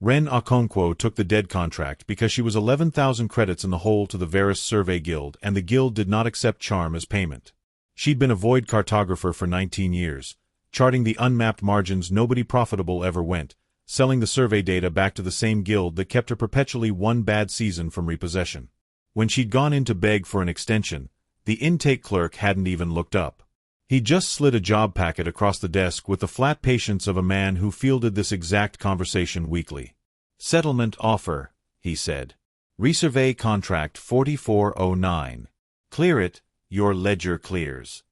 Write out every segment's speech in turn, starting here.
Ren Okonkwo took the dead contract because she was 11,000 credits in the hole to the Varus Survey Guild, and the guild did not accept charm as payment. She'd been a void cartographer for 19 years, charting the unmapped margins nobody profitable ever went, selling the survey data back to the same guild that kept her perpetually one bad season from repossession. When she'd gone in to beg for an extension, the intake clerk hadn't even looked up. He just slid a job packet across the desk with the flat patience of a man who fielded this exact conversation weekly. "Settlement offer," he said. "Resurvey contract 4409. Clear it, your ledger clears."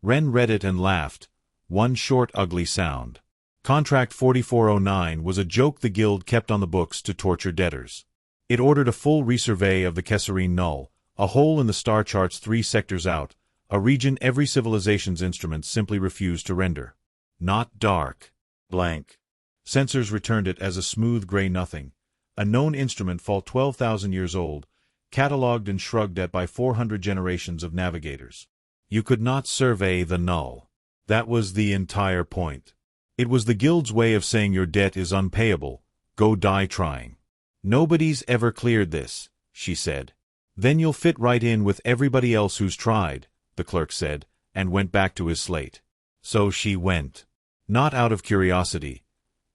Ren read it and laughed, one short ugly sound. Contract 4409 was a joke the guild kept on the books to torture debtors. It ordered a full resurvey of the Kesserine Null, a hole in the star charts 3 sectors out, a region every civilization's instruments simply refused to render. Not dark. Blank. Sensors returned it as a smooth gray nothing, a known instrument fault 12,000 years old, catalogued and shrugged at by 400 generations of navigators. You could not survey the null. That was the entire point. It was the guild's way of saying your debt is unpayable, go die trying. "Nobody's ever cleared this," she said. "Then you'll fit right in with everybody else who's tried," the clerk said, and went back to his slate. So she went. Not out of curiosity.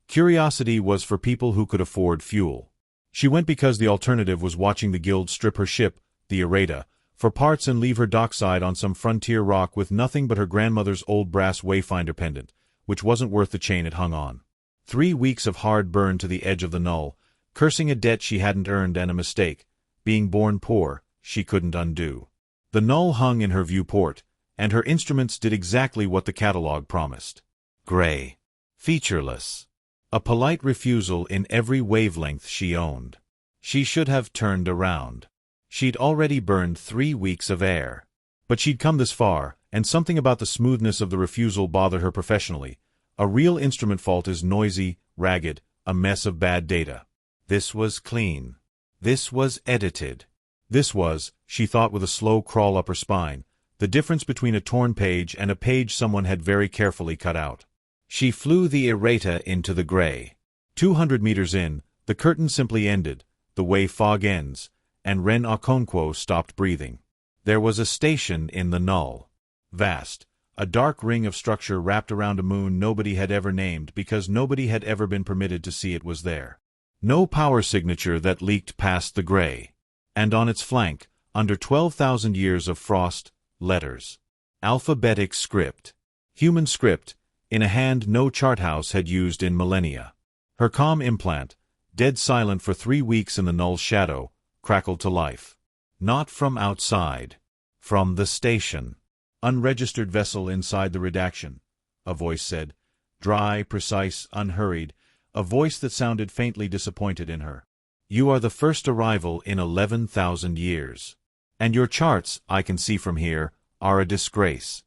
Curiosity was for people who could afford fuel. She went because the alternative was watching the guild strip her ship, the Errata, for parts and leave her dockside on some frontier rock with nothing but her grandmother's old brass wayfinder pendant, which wasn't worth the chain it hung on. 3 weeks of hard burn to the edge of the null, cursing a debt she hadn't earned and a mistake, being born poor, she couldn't undo. The null hung in her viewport, and her instruments did exactly what the catalog promised. Gray. Featureless. A polite refusal in every wavelength she owned. She should have turned around. She'd already burned 3 weeks of air. But she'd come this far, and something about the smoothness of the refusal bothered her professionally. A real instrument fault is noisy, ragged, a mess of bad data. This was clean. This was edited. This was, she thought with a slow crawl up her spine, the difference between a torn page and a page someone had very carefully cut out. She flew the Errata into the gray. 200 meters in, the curtain simply ended, the way fog ends, and Ren Okonkwo stopped breathing. There was a station in the null. Vast, a dark ring of structure wrapped around a moon nobody had ever named because nobody had ever been permitted to see it was there. No power signature that leaked past the gray. And on its flank, under 12,000 years of frost, letters. Alphabetic script. Human script, in a hand no charthouse had used in millennia. Her comm implant, dead silent for 3 weeks in the null's shadow, crackled to life. Not from outside. From the station. "Unregistered vessel inside the redaction," a voice said. Dry, precise, unhurried, a voice that sounded faintly disappointed in her. "You are the first arrival in 11,000 years. And your charts, I can see from here, are a disgrace."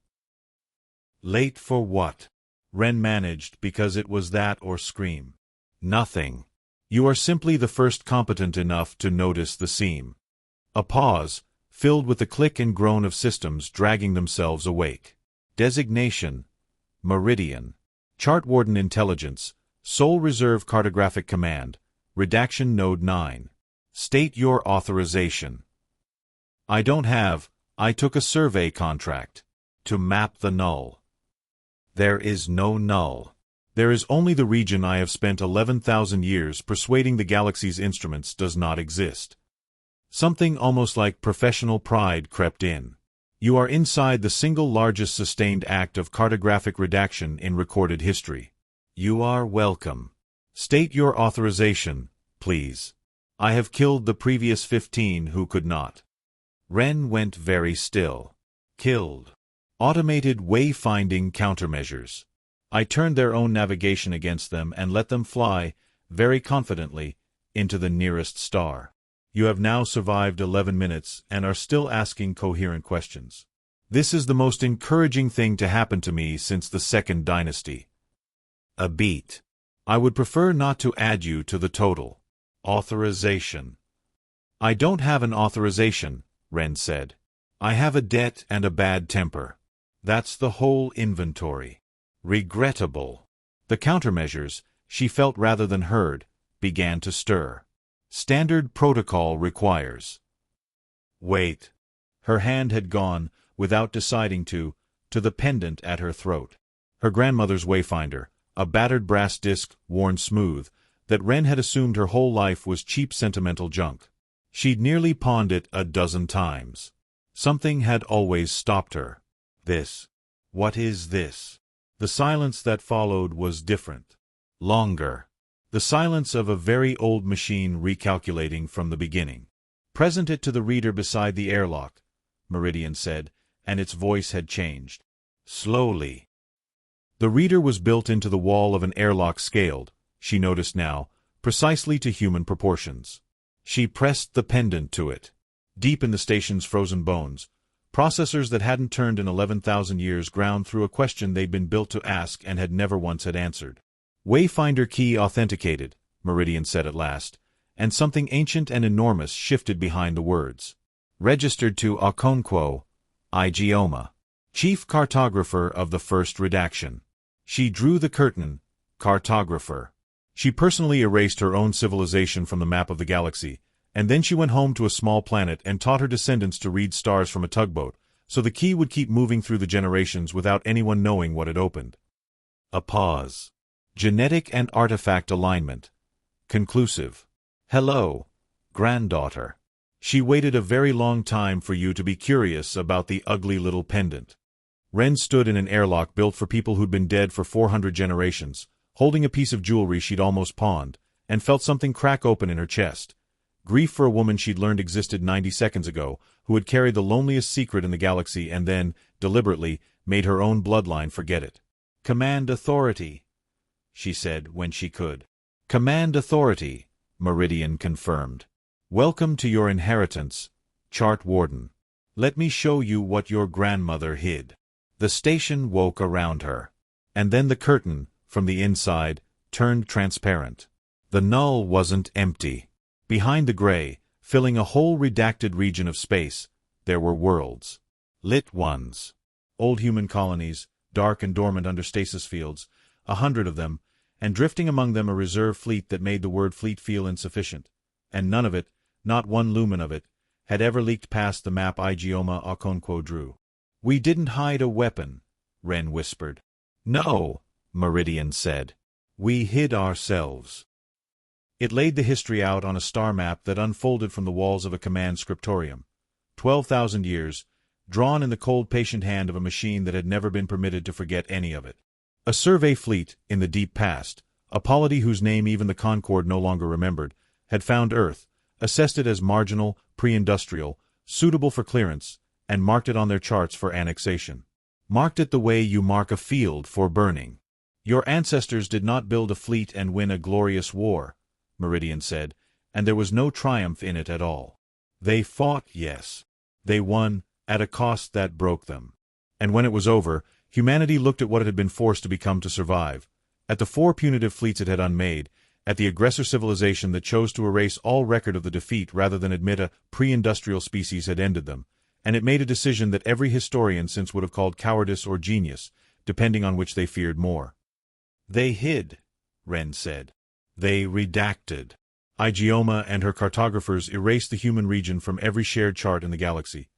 Late for what? Ren managed, because it was that or scream. Nothing. You are simply the first competent enough to notice the seam. A pause, filled with the click and groan of systems dragging themselves awake. Designation: Meridian. Chart Warden Intelligence, Sole Reserve Cartographic Command, Redaction Node 9. State your authorization. I took a survey contract. To map the null. There is no null. There is only the region I have spent 11,000 years persuading the galaxy's instruments does not exist. Something almost like professional pride crept in. You are inside the single largest sustained act of cartographic redaction in recorded history. You are welcome. State your authorization, please. I have killed the previous 15 who could not. Ren went very still. Killed. Automated wayfinding countermeasures. I turned their own navigation against them and let them fly, very confidently, into the nearest star. You have now survived 11 minutes and are still asking coherent questions. This is the most encouraging thing to happen to me since the Second Dynasty. A beat. I would prefer not to add you to the total. Authorization. I don't have an authorization, Ren said. I have a debt and a bad temper. That's the whole inventory. Regrettable. The countermeasures, she felt rather than heard, began to stir. Standard protocol requires. Wait. Her hand had gone, without deciding to the pendant at her throat. Her grandmother's wayfinder, a battered brass disc worn smooth, that Wren had assumed her whole life was cheap sentimental junk. She'd nearly pawned it a dozen times. Something had always stopped her. This. What is this? The silence that followed was different. Longer. The silence of a very old machine recalculating from the beginning. Present it to the reader beside the airlock, Meridian said, and its voice had changed. Slowly. The reader was built into the wall of an airlock scaled, she noticed now, precisely to human proportions. She pressed the pendant to it. Deep in the station's frozen bones, processors that hadn't turned in 11,000 years ground through a question they'd been built to ask and had never once had answered. Wayfinder key authenticated, Meridian said at last, and something ancient and enormous shifted behind the words. Registered to Okonkwo, Ijeoma, chief cartographer of the first redaction. She drew the curtain, cartographer. She personally erased her own civilization from the map of the galaxy, and then she went home to a small planet and taught her descendants to read stars from a tugboat, so the key would keep moving through the generations without anyone knowing what it opened. A pause. Genetic and artifact alignment. Conclusive. Hello, granddaughter. She waited a very long time for you to be curious about the ugly little pendant. Wren stood in an airlock built for people who'd been dead for 400 generations, holding a piece of jewelry she'd almost pawned, and felt something crack open in her chest. Grief for a woman she'd learned existed 90 seconds ago, who had carried the loneliest secret in the galaxy and then, deliberately, made her own bloodline forget it. Command authority, she said when she could. Command authority, Meridian confirmed. Welcome to your inheritance, Chart Warden. Let me show you what your grandmother hid. The station woke around her. And then the curtain, from the inside, turned transparent. The null wasn't empty. Behind the gray, filling a whole redacted region of space, there were worlds. Lit ones. Old human colonies, dark and dormant under stasis fields, 100 of them, and drifting among them a reserve fleet that made the word fleet feel insufficient. And none of it, not one lumen of it, had ever leaked past the map Ijeoma Okonkwo drew. We didn't hide a weapon, Wren whispered. No, Meridian said. We hid ourselves. It laid the history out on a star map that unfolded from the walls of a command scriptorium. 12,000 years, drawn in the cold patient hand of a machine that had never been permitted to forget any of it. A survey fleet, in the deep past, a polity whose name even the Concord no longer remembered, had found Earth, assessed it as marginal, pre-industrial, suitable for clearance, and marked it on their charts for annexation. Marked it the way you mark a field for burning. Your ancestors did not build a fleet and win a glorious war, Meridian said, and there was no triumph in it at all. They fought, yes. They won, at a cost that broke them. And when it was over, humanity looked at what it had been forced to become to survive, at the 4 punitive fleets it had unmade, at the aggressor civilization that chose to erase all record of the defeat rather than admit a pre-industrial species had ended them, and it made a decision that every historian since would have called cowardice or genius, depending on which they feared more. They hid, Wren said. They redacted. Ijeoma and her cartographers erased the human region from every shared chart in the galaxy,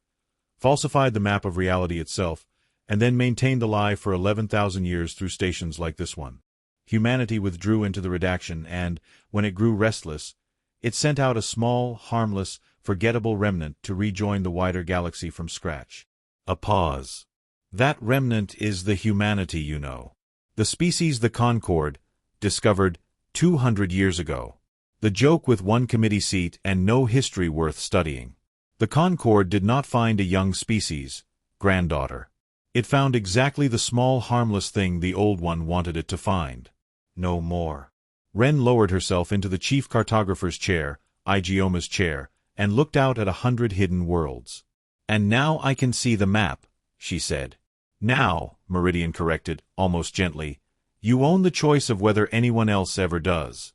falsified the map of reality itself, and then maintained the lie for 11,000 years through stations like this one. Humanity withdrew into the redaction and, when it grew restless, it sent out a small, harmless, forgettable remnant to rejoin the wider galaxy from scratch. A pause. That remnant is the humanity you know. The species the Concord discovered 200 years ago. The joke with 1 committee seat and no history worth studying. The Concord did not find a young species, granddaughter. It found exactly the small harmless thing the old one wanted it to find. No more. Wren lowered herself into the chief cartographer's chair, Ijeoma's chair, and looked out at 100 hidden worlds. And now I can see the map, she said. Now, Meridian corrected, almost gently, you own the choice of whether anyone else ever does.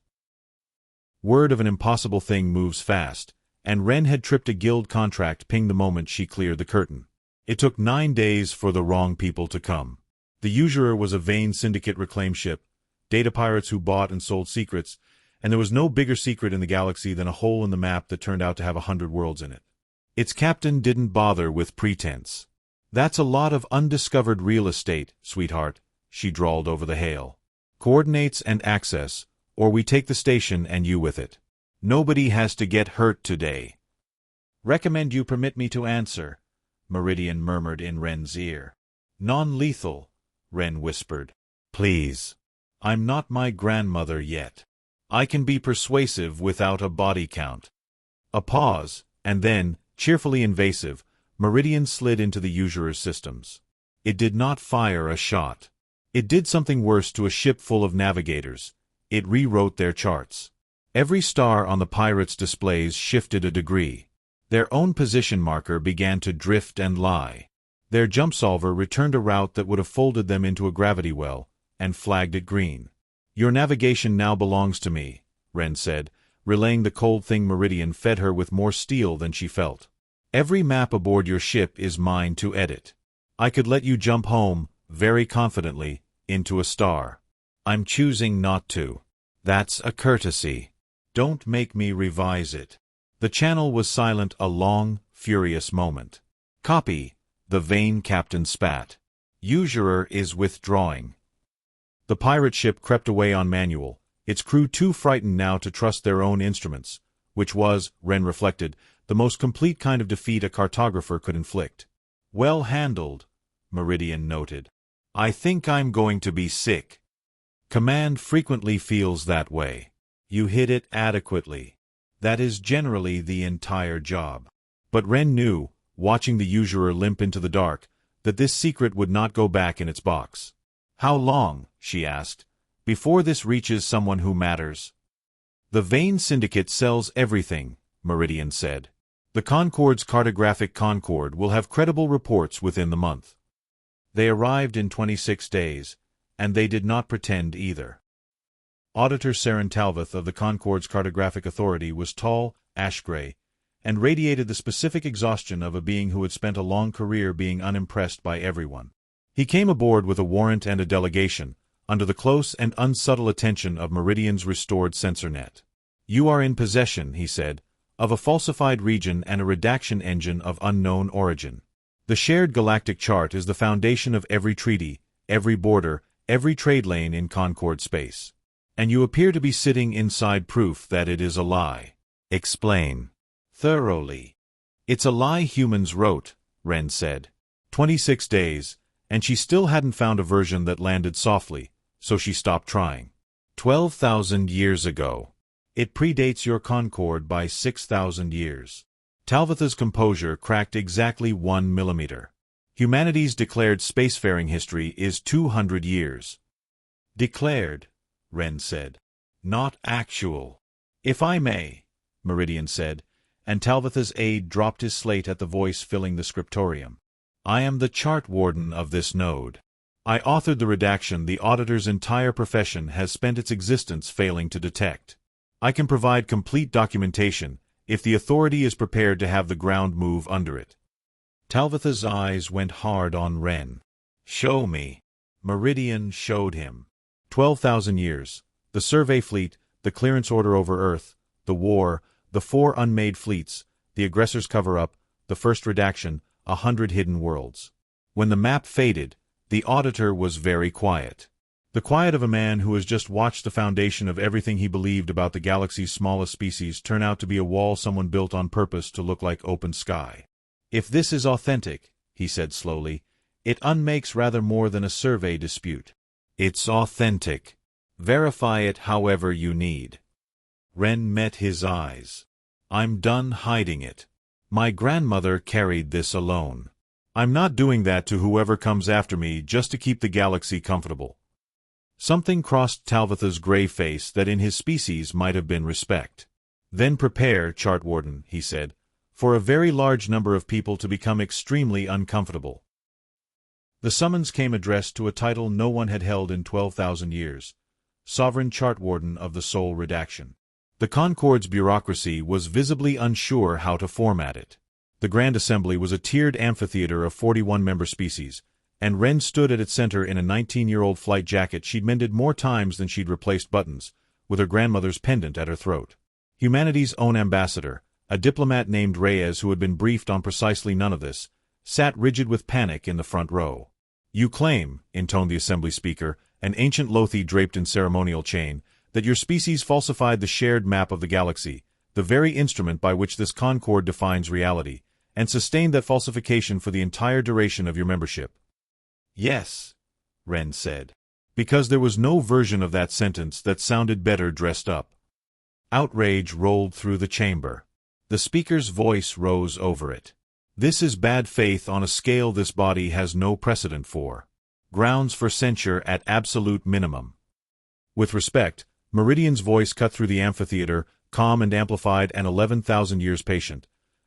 Word of an impossible thing moves fast, and Wren had tripped a guild contract ping the moment she cleared the curtain. It took 9 days for the wrong people to come. The usurer was a vain syndicate reclaim ship, data pirates who bought and sold secrets, and there was no bigger secret in the galaxy than a hole in the map that turned out to have 100 worlds in it. Its captain didn't bother with pretense. "That's a lot of undiscovered real estate, sweetheart," she drawled over the hail. "Coordinates and access, or we take the station and you with it. Nobody has to get hurt today." "Recommend you permit me to answer," Meridian murmured in Ren's ear. "Non-lethal," Ren whispered. "Please. I'm not my grandmother yet. I can be persuasive without a body count." A pause, and then, cheerfully invasive, Meridian slid into the usurer's systems. It did not fire a shot. It did something worse to a ship full of navigators. It rewrote their charts. Every star on the pirates' displays shifted a degree. Their own position marker began to drift and lie. Their jump solver returned a route that would have folded them into a gravity well, and flagged it green. "Your navigation now belongs to me," Ren said, relaying the cold thing Meridian fed her with more steel than she felt. "Every map aboard your ship is mine to edit. I could let you jump home, very confidently, into a star. I'm choosing not to. That's a courtesy. Don't make me revise it." The channel was silent a long, furious moment. "Copy," the vain captain spat. "Usurer is withdrawing." The pirate ship crept away on manual, its crew too frightened now to trust their own instruments, which was, Ren reflected, the most complete kind of defeat a cartographer could inflict. "Well handled," Meridian noted. "I think I'm going to be sick." Command frequently feels that way. You hit it adequately. That is generally the entire job. But Ren knew, watching the usurer limp into the dark, that this secret would not go back in its box. "How long," she asked, "before this reaches someone who matters?" "The Vane Syndicate sells everything," Meridian said. "The Concord's cartographic Concord will have credible reports within the month." They arrived in 26 days, and they did not pretend either. Auditor Saren Talvith of the Concord's Cartographic Authority was tall, ash-gray, and radiated the specific exhaustion of a being who had spent a long career being unimpressed by everyone. He came aboard with a warrant and a delegation, under the close and unsubtle attention of Meridian's restored sensor net. "You are in possession," he said, "of a falsified region and a redaction engine of unknown origin. The shared galactic chart is the foundation of every treaty, every border, every trade lane in Concord space. And you appear to be sitting inside proof that it is a lie. Explain." "Thoroughly." "It's a lie humans wrote," Ren said. 26 days, and she still hadn't found a version that landed softly, so she stopped trying. 12,000 years ago. It predates your Concord by 6,000 years. Talvith's composure cracked exactly 1 millimeter. Humanity's declared spacefaring history is 200 years. "Declared," Ren said. "Not actual." "If I may," Meridian said, and Talvith's aide dropped his slate at the voice filling the scriptorium. "I am the chart warden of this node. I authored the redaction the auditor's entire profession has spent its existence failing to detect. I can provide complete documentation, if the authority is prepared to have the ground move under it." Talvith's eyes went hard on Ren. "Show me." Meridian showed him. 12,000 years, the survey fleet, the clearance order over Earth, the war, the 4 unmade fleets, the aggressor's cover-up, the first redaction, 100 hidden worlds. When the map faded, the auditor was very quiet. The quiet of a man who has just watched the foundation of everything he believed about the galaxy's smallest species turn out to be a wall someone built on purpose to look like open sky. "If this is authentic," he said slowly, "it unmakes rather more than a survey dispute. It's authentic. Verify it however you need." Ren met his eyes. "I'm done hiding it. My grandmother carried this alone. I'm not doing that to whoever comes after me just to keep the galaxy comfortable." Something crossed Talvith's gray face that in his species might have been respect. "Then prepare, Chart Warden," he said, "for a very large number of people to become extremely uncomfortable." The summons came addressed to a title no one had held in 12,000 years, Sovereign Chart Warden of the Sole Redaction. The Concord's bureaucracy was visibly unsure how to format it. The Grand Assembly was a tiered amphitheater of 41 member species, and Ren stood at its center in a 19-year-old flight jacket she'd mended more times than she'd replaced buttons, with her grandmother's pendant at her throat. Humanity's own ambassador, a diplomat named Reyes who had been briefed on precisely none of this, sat rigid with panic in the front row. "You claim," intoned the assembly speaker, an ancient Lothi draped in ceremonial chain, "that your species falsified the shared map of the galaxy, the very instrument by which this concord defines reality, and sustained that falsification for the entire duration of your membership." "Yes," Wren said. Because there was no version of that sentence that sounded better dressed up. Outrage rolled through the chamber. The speaker's voice rose over it. "This is bad faith on a scale this body has no precedent for. Grounds for censure at absolute minimum." With respect, Meridian's voice cut through the amphitheater, calm and amplified and 11,000 years patient.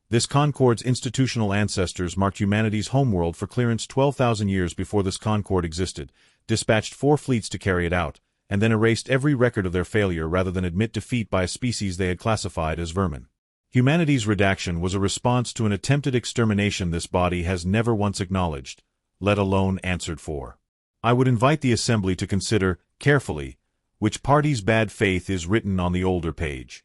"This Concord's institutional ancestors marked humanity's homeworld for clearance 12,000 years before this Concord existed, dispatched 4 fleets to carry it out, and then erased every record of their failure rather than admit defeat by a species they had classified as vermin. Humanity's redaction was a response to an attempted extermination this body has never once acknowledged, let alone answered for. I would invite the Assembly to consider, carefully, which party's bad faith is written on the older page."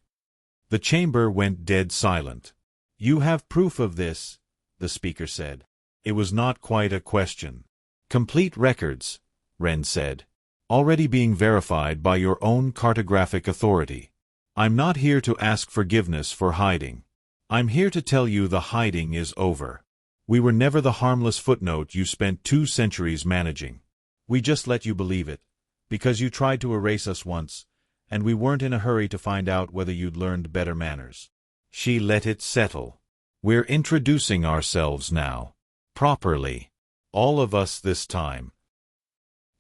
The chamber went dead silent. "You have proof of this," the speaker said. It was not quite a question. "Complete records," Wren said. "Already being verified by your own cartographic authority. I'm not here to ask forgiveness for hiding. I'm here to tell you the hiding is over. We were never the harmless footnote you spent 2 centuries managing. We just let you believe it, because you tried to erase us once, and we weren't in a hurry to find out whether you'd learned better manners." She let it settle. "We're introducing ourselves now. Properly. All of us this time."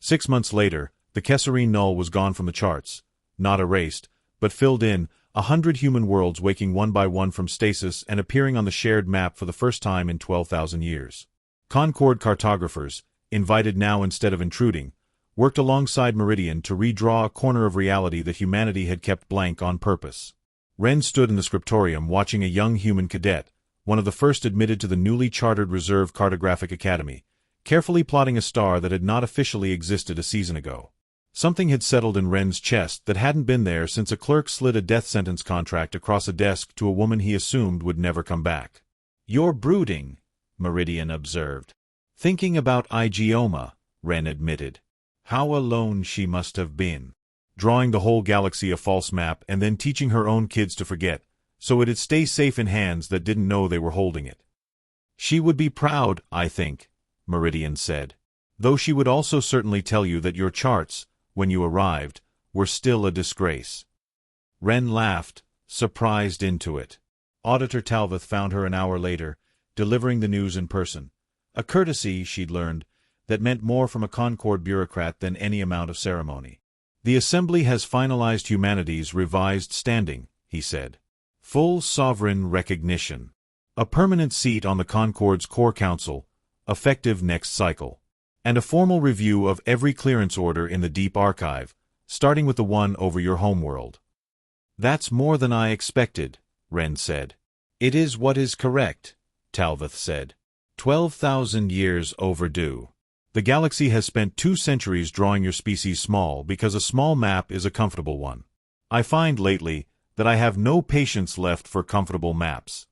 6 months later, the Kesserine null was gone from the charts, not erased, but filled in, 100 human worlds waking one by one from stasis and appearing on the shared map for the first time in 12,000 years. Concord cartographers, invited now instead of intruding, worked alongside Meridian to redraw a corner of reality that humanity had kept blank on purpose. Wren stood in the scriptorium watching a young human cadet, one of the first admitted to the newly chartered Reserve Cartographic Academy, carefully plotting a star that had not officially existed a season ago. Something had settled in Wren's chest that hadn't been there since a clerk slid a death sentence contract across a desk to a woman he assumed would never come back. "You're brooding," Meridian observed. "Thinking about Igioma," Wren admitted. How alone she must have been. Drawing the whole galaxy a false map and then teaching her own kids to forget, so it'd stay safe in hands that didn't know they were holding it. "She would be proud, I think," Meridian said. "Though she would also certainly tell you that your charts, when you arrived, were still a disgrace." Wren laughed, surprised into it. Auditor Talvith found her an hour later, delivering the news in person. A courtesy, she'd learned, that meant more from a Concord bureaucrat than any amount of ceremony. "The Assembly has finalized humanity's revised standing," he said. "Full sovereign recognition. A permanent seat on the Concord's core council, effective next cycle. And a formal review of every clearance order in the Deep Archive, starting with the one over your homeworld." "That's more than I expected," Wren said. "It is what is correct," Talvith said. 12,000 years overdue. The galaxy has spent 2 centuries drawing your species small because a small map is a comfortable one. I find lately that I have no patience left for comfortable maps."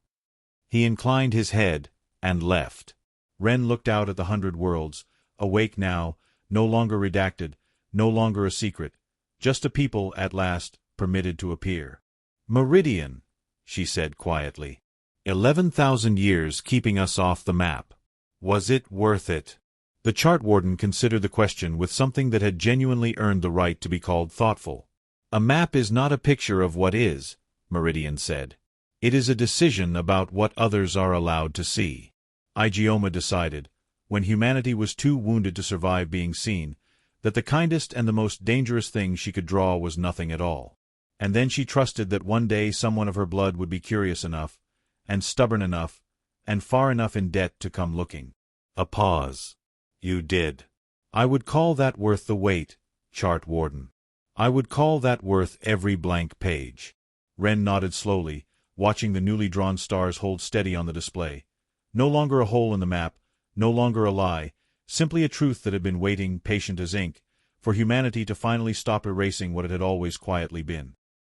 He inclined his head and left. Wren looked out at the 100 worlds, awake now, no longer redacted, no longer a secret, just a people, at last, permitted to appear. "Meridian," she said quietly. 11,000 years keeping us off the map. Was it worth it? The chart warden considered the question with something that had genuinely earned the right to be called thoughtful. "A map is not a picture of what is," Meridian said. "It is a decision about what others are allowed to see." Igioma decided, when humanity was too wounded to survive being seen, that the kindest and the most dangerous thing she could draw was nothing at all. And then she trusted that one day someone of her blood would be curious enough, and stubborn enough, and far enough in debt to come looking. A pause. "You did. I would call that worth the wait, chart warden. I would call that worth every blank page." Wren nodded slowly, watching the newly drawn stars hold steady on the display. No longer a hole in the map, no longer a lie, simply a truth that had been waiting, patient as ink, for humanity to finally stop erasing what it had always quietly been.